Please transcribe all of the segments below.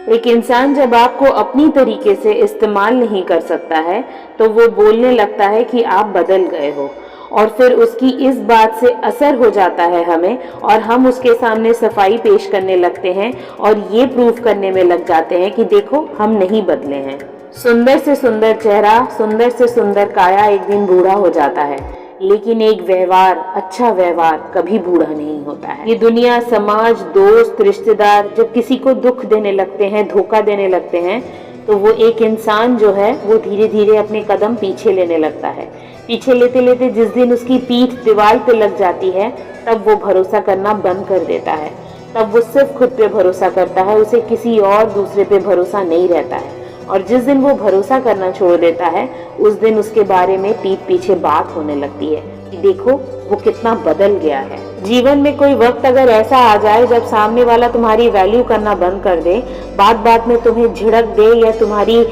एक इंसान जब आपको अपनी तरीके से इस्तेमाल नहीं कर सकता है तो वो बोलने लगता है कि आप बदल गए हो, और फिर उसकी इस बात से असर हो जाता है हमें, और हम उसके सामने सफाई पेश करने लगते हैं और ये प्रूफ करने में लग जाते हैं कि देखो हम नहीं बदले हैं। सुंदर से सुंदर चेहरा, सुंदर से सुंदर काया एक दिन बूढ़ा हो जाता है, लेकिन एक व्यवहार, अच्छा व्यवहार कभी बूढ़ा नहीं होता है। ये दुनिया, समाज, दोस्त, रिश्तेदार जब किसी को दुख देने लगते हैं, धोखा देने लगते हैं, तो वो एक इंसान जो है वो धीरे धीरे अपने कदम पीछे लेने लगता है। पीछे लेते लेते जिस दिन उसकी पीठ दीवार पे लग जाती है, तब वो भरोसा करना बंद कर देता है। तब वो सिर्फ खुद पे भरोसा करता है, उसे किसी और दूसरे पे भरोसा नहीं रहता है। और जिस दिन वो भरोसा करना छोड़ देता है, उस दिन उसके बारे में पीठ पीछे बात होने लगती है कि देखो वो कितना बदल गया है। जीवन में कोई वक्त अगर ऐसा आ जाए जब सामने वाला तुम्हारी वैल्यू करना बंद कर दे, बात बात में तुम्हें झिड़क दे या तुम्हारी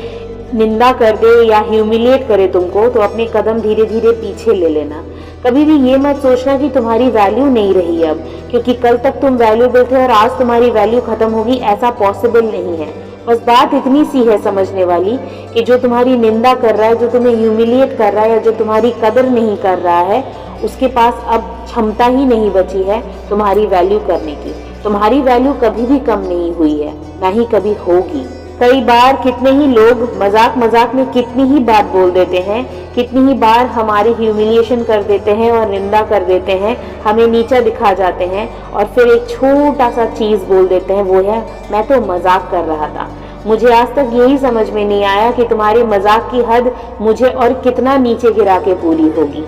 निंदा कर दे या ह्यूमिलिएट करे तुमको, तो अपने कदम धीरे धीरे पीछे ले लेना। कभी भी ये मत सोचना कि तुम्हारी वैल्यू नहीं रही अब, क्योंकि कल तक तुम वैल्यूबल थे और आज तुम्हारी वैल्यू खत्म होगी, ऐसा पॉसिबल नहीं है। बस बात इतनी सी है समझने वाली कि जो तुम्हारी निंदा कर रहा है, जो तुम्हें ह्यूमिलिएट कर रहा है या जो तुम्हारी कदर नहीं कर रहा है, उसके पास अब क्षमता ही नहीं बची है तुम्हारी वैल्यू करने की। तुम्हारी वैल्यू कभी भी कम नहीं हुई है, ना ही कभी होगी। कई बार कितने ही लोग मजाक मजाक में कितनी ही बात बोल देते हैं, कितनी ही बार हमारी ह्यूमिलिएशन कर देते हैं और निंदा कर देते हैं, हमें नीचा दिखा जाते हैं, और फिर एक छोटा सा चीज़ बोल देते हैं, वो है मैं तो मजाक कर रहा था। मुझे आज तक यही समझ में नहीं आया कि तुम्हारे मजाक की हद मुझे और कितना नीचे गिरा के पूरी होगी।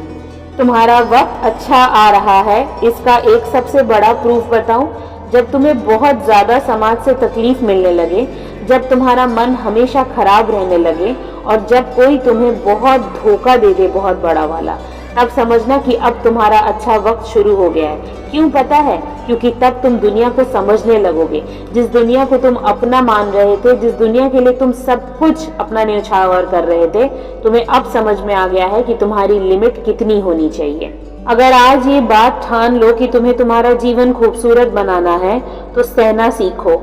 तुम्हारा वक्त अच्छा आ रहा है, इसका एक सबसे बड़ा प्रूफ बताऊं? जब तुम्हें बहुत ज़्यादा समाज से तकलीफ मिलने लगे, जब तुम्हारा मन हमेशा खराब रहने लगे, और जब कोई तुम्हें बहुत धोखा दे दे, बहुत बड़ा वाला, तब समझना कि अब तुम्हारा अच्छा वक्त शुरू हो गया है। क्यों पता है? क्योंकि तब तुम दुनिया को समझने लगोगे। जिस दुनिया को तुम अपना मान रहे थे, जिस दुनिया के लिए तुम सब कुछ अपना न्यौछावर कर रहे थे, तुम्हें अब समझ में आ गया है कि तुम्हारी लिमिट कितनी होनी चाहिए। अगर आज ये बात ठान लो कि तुम्हें तुम्हारा जीवन खूबसूरत बनाना है, तो सहना सीखो,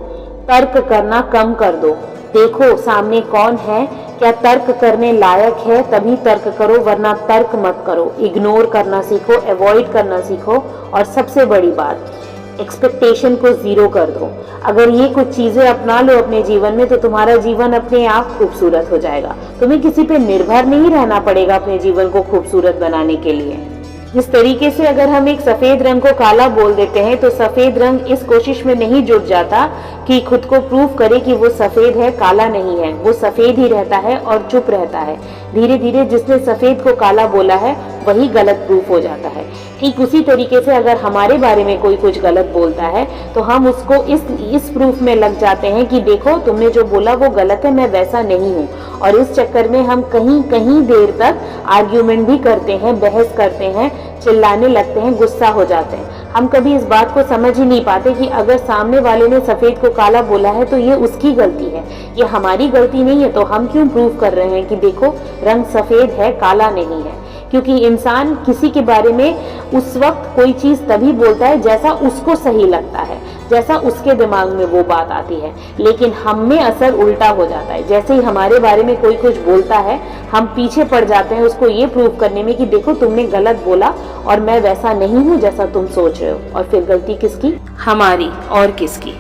तर्क करना कम कर दो। देखो सामने कौन है, क्या तर्क करने लायक है, तभी तर्क करो, वरना तर्क मत करो। इग्नोर करना सीखो, अवॉइड करना सीखो, और सबसे बड़ी बात, एक्सपेक्टेशन को जीरो कर दो। अगर ये कुछ चीजें अपना लो अपने जीवन में, तो तुम्हारा जीवन अपने आप खूबसूरत हो जाएगा। तुम्हें किसी पे निर्भर नहीं रहना पड़ेगा अपने जीवन को खूबसूरत बनाने के लिए। जिस तरीके से अगर हम एक सफेद रंग को काला बोल देते हैं, तो सफेद रंग इस कोशिश में नहीं जुट जाता कि खुद को प्रूव करे कि वो सफेद है, काला नहीं है। वो सफेद ही रहता है और चुप रहता है। धीरे धीरे जिसने सफेद को काला बोला है वही गलत प्रूफ हो जाता है। ठीक उसी तरीके से अगर हमारे बारे में कोई कुछ गलत बोलता है, तो हम उसको इस प्रूफ में लग जाते हैं कि देखो तुमने जो बोला वो गलत है, मैं वैसा नहीं हूँ। और इस चक्कर में हम कहीं कहीं देर तक आर्ग्यूमेंट भी करते हैं, बहस करते हैं, चिल्लाने लगते हैं, गुस्सा हो जाते हैं। हम कभी इस बात को समझ ही नहीं पाते कि अगर सामने वाले ने सफेद को काला बोला है तो ये उसकी गलती है, ये हमारी गलती नहीं है। तो हम क्यों प्रूव कर रहे हैं कि देखो रंग सफेद है, काला नहीं है? क्योंकि इंसान किसी के बारे में उस वक्त कोई चीज़ तभी बोलता है जैसा उसको सही लगता है, जैसा उसके दिमाग में वो बात आती है। लेकिन हम में असर उल्टा हो जाता है। जैसे ही हमारे बारे में कोई कुछ बोलता है, हम पीछे पड़ जाते हैं उसको ये प्रूव करने में कि देखो तुमने गलत बोला और मैं वैसा नहीं हूँ जैसा तुम सोच रहे हो। और फिर गलती किसकी? हमारी, और किसकी?